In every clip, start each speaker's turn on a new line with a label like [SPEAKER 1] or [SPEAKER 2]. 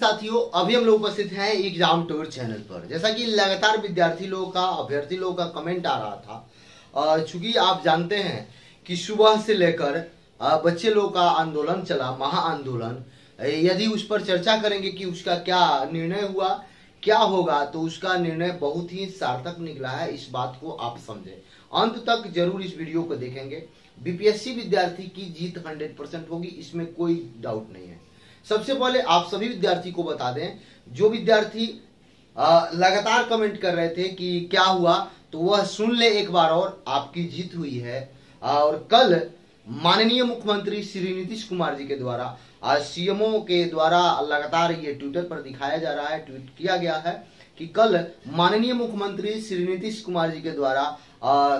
[SPEAKER 1] साथियों, अभी हम लोग उपस्थित हैं एग्जाम टूर चैनल पर। जैसा कि लगातार विद्यार्थी लोगों का, अभ्यर्थी लोगों का कमेंट आ रहा था, चूंकि आप जानते हैं कि सुबह से लेकर बच्चे लोग का आंदोलन चला, महाआंदोलन। यदि उस पर चर्चा करेंगे कि उसका क्या निर्णय हुआ, क्या होगा, तो उसका निर्णय बहुत ही सार्थक निकला है। इस बात को आप समझें, अंत तक जरूर इस वीडियो को देखेंगे। बीपीएससी विद्यार्थी की जीत 100% होगी, इसमें कोई डाउट नहीं है। सबसे पहले आप सभी विद्यार्थी को बता दें, जो विद्यार्थी लगातार कमेंट कर रहे थे कि क्या हुआ, तो वह सुन ले एक बार और, आपकी जीत हुई है। और कल माननीय मुख्यमंत्री श्री नीतीश कुमार जी के द्वारा, सीएमओ के द्वारा लगातार ये ट्विटर पर दिखाया जा रहा है, ट्वीट किया गया है कि कल माननीय मुख्यमंत्री श्री नीतीश कुमार जी के द्वारा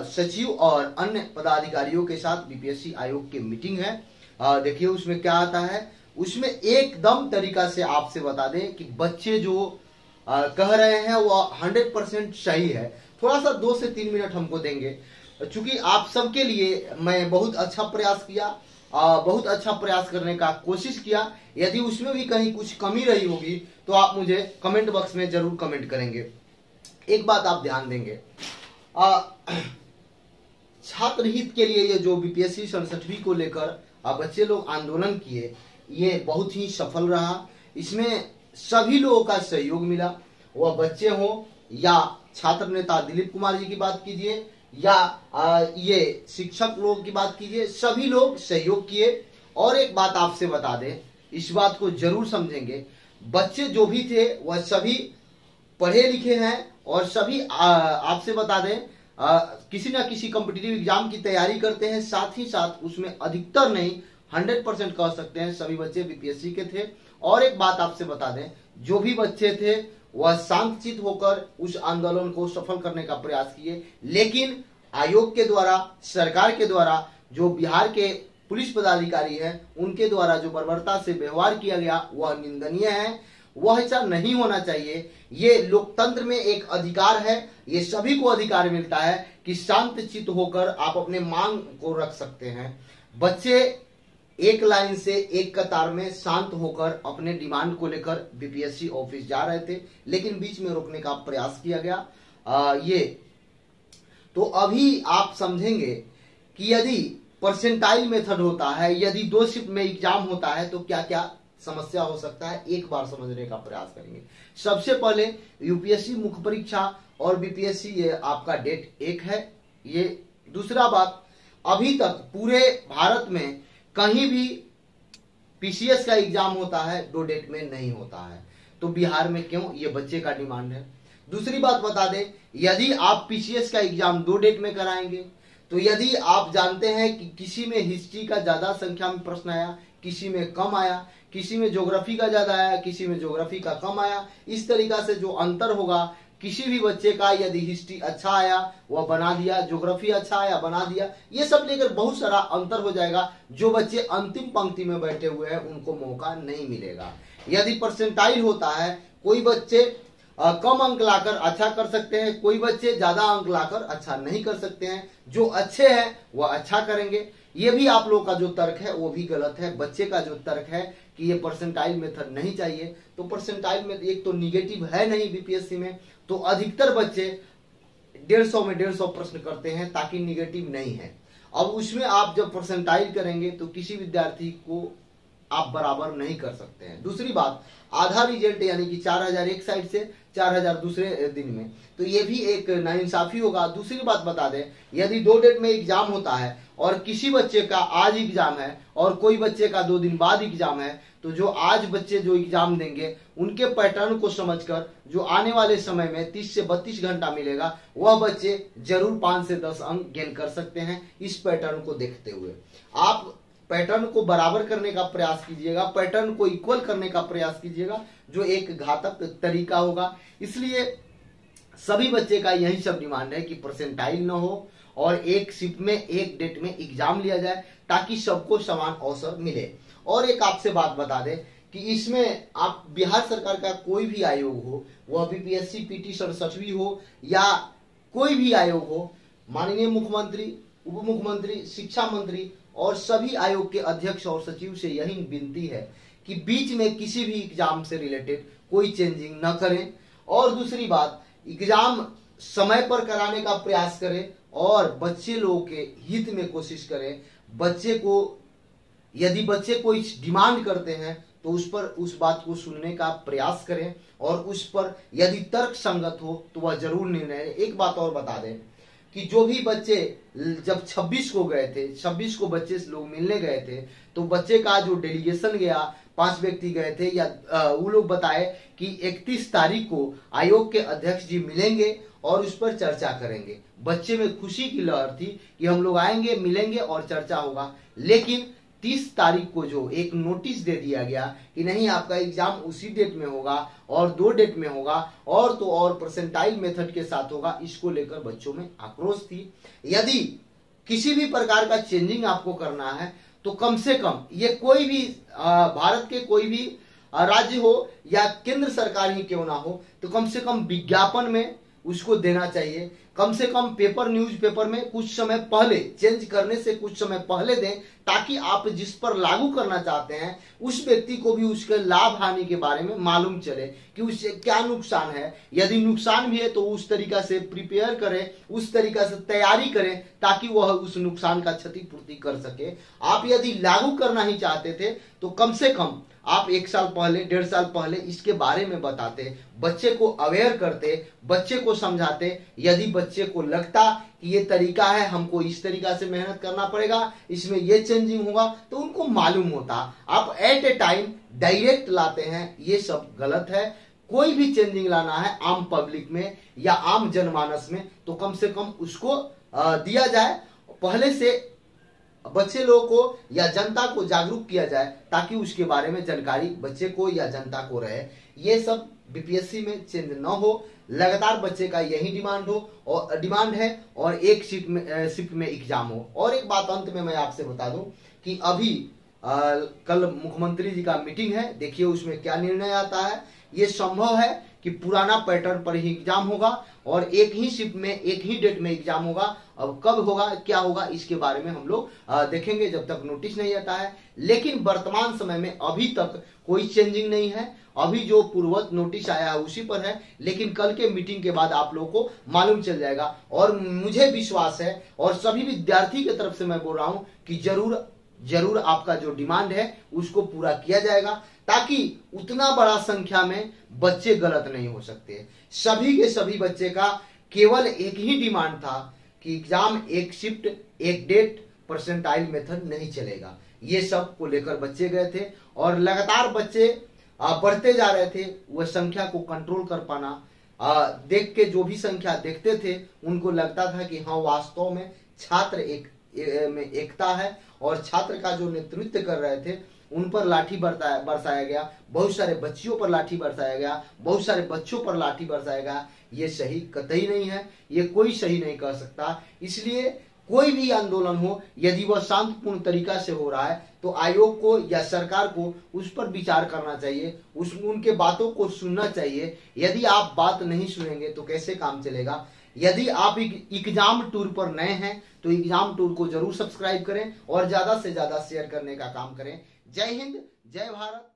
[SPEAKER 1] सचिव और अन्य पदाधिकारियों के साथ बीपीएससी आयोग की मीटिंग है। देखिए उसमें क्या आता है। उसमें एकदम तरीका से आपसे बता दें कि बच्चे जो कह रहे हैं वो 100% सही है। थोड़ा सा 2 से 3 मिनट हमको देंगे, चूंकि आप सबके लिए मैं बहुत अच्छा प्रयास किया, बहुत अच्छा प्रयास करने का कोशिश किया। यदि उसमें भी कहीं कुछ कमी रही होगी तो आप मुझे कमेंट बॉक्स में जरूर कमेंट करेंगे। एक बात आप ध्यान देंगे, छात्र हित के लिए ये जो बीपीएससी 67वीं को लेकर बच्चे लोग आंदोलन किए, ये बहुत ही सफल रहा। इसमें सभी लोगों का सहयोग मिला, वह बच्चे हो या छात्र नेता दिलीप कुमार जी की बात कीजिए या ये शिक्षक लोगों की बात कीजिए, सभी लोग सहयोग किए। और एक बात आपसे बता दें, इस बात को जरूर समझेंगे, बच्चे जो भी थे वह सभी पढ़े लिखे हैं और सभी आपसे बता दें किसी ना किसी कॉम्पिटिटिव एग्जाम की तैयारी करते हैं। साथ ही साथ उसमें अधिकतर नहीं 100% कह सकते हैं सभी बच्चे बीपीएससी के थे। और एक बात आपसे बता दें, जो भी बच्चे थे वह शांतचित्त होकर उस आंदोलन को सफल करने का प्रयास किए। लेकिन आयोग के द्वारा, सरकार के द्वारा, जो बिहार के पुलिस पदाधिकारी हैं उनके द्वारा जो बर्बरता से व्यवहार किया गया वह निंदनीय है। वह ऐसा नहीं होना चाहिए। ये लोकतंत्र में एक अधिकार है, ये सभी को अधिकार मिलता है कि शांतचित्त होकर आप अपने मांग को रख सकते हैं। बच्चे एक लाइन से एक कतार में शांत होकर अपने डिमांड को लेकर बीपीएससी ऑफिस जा रहे थे, लेकिन बीच में रोकने का प्रयास किया गया। ये तो अभी आप समझेंगे कि यदि परसेंटाइल मेथड होता है, यदि 2 शिफ्ट में एग्जाम होता है, तो क्या क्या समस्या हो सकता है, एक बार समझने का प्रयास करेंगे। सबसे पहले यूपीएससी मुख्य परीक्षा और बीपीएससी ये आपका डेट एक है। ये दूसरा बात, अभी तक पूरे भारत में कहीं भी पीसीएस का एग्जाम होता है 2 डेट में नहीं होता है, तो बिहार में क्यों, ये बच्चे का डिमांड है। दूसरी बात बता दें, यदि आप पीसीएस का एग्जाम 2 डेट में कराएंगे, तो यदि आप जानते हैं कि किसी में हिस्ट्री का ज्यादा संख्या में प्रश्न आया, किसी में कम आया, किसी में ज्योग्राफी का ज्यादा आया, किसी में ज्योग्राफी का कम आया, इस तरीका से जो अंतर होगा, किसी भी बच्चे का यदि हिस्ट्री अच्छा आया वह बना दिया, ज्योग्राफी अच्छा आया बना दिया, ये सब लेकर बहुत सारा अंतर हो जाएगा। जो बच्चे अंतिम पंक्ति में बैठे हुए हैं उनको मौका नहीं मिलेगा। यदि परसेंटाइल होता है, कोई बच्चे कम अंक लाकर अच्छा कर सकते हैं, कोई बच्चे ज्यादा अंक लाकर अच्छा नहीं कर सकते हैं। जो अच्छे हैं वह अच्छा करेंगे। ये भी आप लोग का जो तर्क है वो भी गलत है। बच्चे का जो तर्क है कि ये परसेंटाइल मेथड नहीं चाहिए, तो परसेंटाइल में एक तो निगेटिव है नहीं बीपीएससी में, तो अधिकतर बच्चे 150 में 150 प्रश्न करते हैं ताकि निगेटिव नहीं है। अब उसमें आप जब परसेंटाइल करेंगे तो किसी विद्यार्थी को आप बराबर नहीं कर सकते हैं। दूसरी बात, आधा रिजल्ट यानी कि 4000 एक साइड से, 4000 दूसरे दिन में, तो ये भी एक नाइंसाफी होगा। दूसरी बात बता दें, यदि 2 डेट में एग्जाम होता है और किसी बच्चे का आज एग्जाम है और कोई बच्चे का 2 दिन बाद एग्जाम है, तो जो आज बच्चे जो एग्जाम देंगे उनके पैटर्न को समझकर जो आने वाले समय में 30 से 32 घंटा मिलेगा, वह बच्चे जरूर 5 से 10 अंक गेन कर सकते हैं। इस पैटर्न को देखते हुए आप पैटर्न को बराबर करने का प्रयास कीजिएगा, पैटर्न को इक्वल करने का प्रयास कीजिएगा, जो एक घातक तरीका होगा। इसलिए सभी बच्चे का यही सब डिमांड है कि परसेंटाइल न हो और एक शिफ्ट में एक डेट में एग्जाम लिया जाए ताकि सबको समान अवसर मिले। और एक आपसे बात बता दें कि इसमें आप बिहार सरकार का कोई भी आयोग हो, वह बीपीएससी पीटी 67वीं हो या कोई भी आयोग हो, माननीय मुख्यमंत्री, उप मुख्यमंत्री, शिक्षा मंत्री और सभी आयोग के अध्यक्ष और सचिव से यही विनती है कि बीच में किसी भी एग्जाम से रिलेटेड कोई चेंजिंग न करें। और दूसरी बात, एग्जाम समय पर कराने का प्रयास करें और बच्चे लोगों के हित में कोशिश करें। बच्चे को यदि बच्चे कोई डिमांड करते हैं तो उस बात को सुनने का प्रयास करें और उस पर यदि तर्क संगत हो तो वह जरूर निर्णय लें। एक बात और बता दें कि जो भी बच्चे जब 26 को गए थे, 26 को बच्चे लोग मिलने गए थे, तो बच्चे का जो डेलीगेशन गया, 5 व्यक्ति गए थे, या वो लोग बताए कि 31 तारीख को आयोग के अध्यक्ष जी मिलेंगे और उस पर चर्चा करेंगे। बच्चे में खुशी की लहर थी कि हम लोग आएंगे, मिलेंगे और चर्चा होगा। लेकिन 30 तारीख को जो एक नोटिस दे दिया गया कि नहीं, आपका एग्जाम उसी डेट में होगा और 2 डेट में होगा और तो और परसेंटाइल मेथड के साथ होगा, इसको लेकर बच्चों में आक्रोश थी। यदि किसी भी प्रकार का चेंजिंग आपको करना है तो कम से कम ये कोई भी भारत के कोई भी राज्य हो या केंद्र सरकार ही क्यों ना हो, तो कम से कम विज्ञापन में उसको देना चाहिए। कम से कम पेपर, न्यूज़पेपर में कुछ समय पहले, चेंज करने से कुछ समय पहले दें, ताकि आप जिस पर लागू करना चाहते हैं उस व्यक्ति को भी उसके लाभ हानि के बारे में मालूम चले कि उससे क्या नुकसान है। यदि नुकसान भी है तो उस तरीका से प्रिपेयर करें, उस तरीका से तैयारी करें ताकि वह उस नुकसान का क्षतिपूर्ति कर सके। आप यदि लागू करना ही चाहते थे तो कम से कम आप 1 साल पहले, 1.5 साल पहले इसके बारे में बताते, बच्चे को अवेयर करते, बच्चे को समझाते। यदि बच्चे को लगता कि ये तरीका है, हमको इस तरीका से मेहनत करना पड़ेगा, इसमें ये चेंजिंग होगा, तो उनको मालूम होता। आप एट ए टाइम डायरेक्ट लाते हैं, ये सब गलत है। कोई भी चेंजिंग लाना है आम पब्लिक में या आम जनमानस में तो कम से कम उसको दिया जाए, पहले से बच्चे लोगों को या जनता को जागरूक किया जाए ताकि उसके बारे में जानकारी बच्चे को या जनता को रहे। ये सब बीपीएससी में चेंज न हो, लगातार बच्चे का यही डिमांड है और एक शिफ्ट में एग्जाम हो। और एक बात अंत में मैं आपसे बता दूं कि अभी कल मुख्यमंत्री जी का मीटिंग है, देखिए उसमें क्या निर्णय आता है। ये संभव है कि पुराना पैटर्न पर ही एग्जाम होगा और एक ही शिफ्ट में, एक ही डेट में एग्जाम होगा। अब कब होगा, क्या होगा, इसके बारे में हम लोग देखेंगे जब तक नोटिस नहीं आता है। लेकिन वर्तमान समय में अभी तक कोई चेंजिंग नहीं है, अभी जो पूर्ववत नोटिस आया है उसी पर है। लेकिन कल के मीटिंग के बाद आप लोगों को मालूम चल जाएगा और मुझे विश्वास है और सभी विद्यार्थी की तरफ से मैं बोल रहा हूं कि जरूर आपका जो डिमांड है उसको पूरा किया जाएगा, ताकि उतना बड़ा संख्या में बच्चे गलत नहीं हो सकते। सभी के सभी बच्चे का केवल एक ही डिमांड था कि एग्जाम एक शिफ्ट, एक डेट, परसेंटाइल मेथड नहीं चलेगा। ये सब को लेकर बच्चे गए थे और लगातार बच्चे बढ़ते जा रहे थे। वह संख्या को कंट्रोल कर पाना, देख के जो भी संख्या देखते थे उनको लगता था कि हाँ, वास्तव में छात्र में एकता है और छात्र का जो नेतृत्व कर रहे थे उन पर लाठी बरसाया गया, बहुत सारे बच्चियों पर लाठी बरसाया गया, बहुत सारे बच्चों पर लाठी बरसाया गया। ये सही कतई नहीं है, ये कोई सही नहीं कर सकता। इसलिए कोई भी आंदोलन हो, यदि वह शांतिपूर्ण तरीका से हो रहा है तो आयोग को या सरकार को उस पर विचार करना चाहिए, उनके बातों को सुनना चाहिए। यदि आप बात नहीं सुनेंगे तो कैसे काम चलेगा। यदि आप एग्जाम टूर पर नए हैं तो एग्जाम टूर को जरूर सब्सक्राइब करें और ज्यादा से ज्यादा शेयर करने का काम करें। जय हिंद, जय भारत।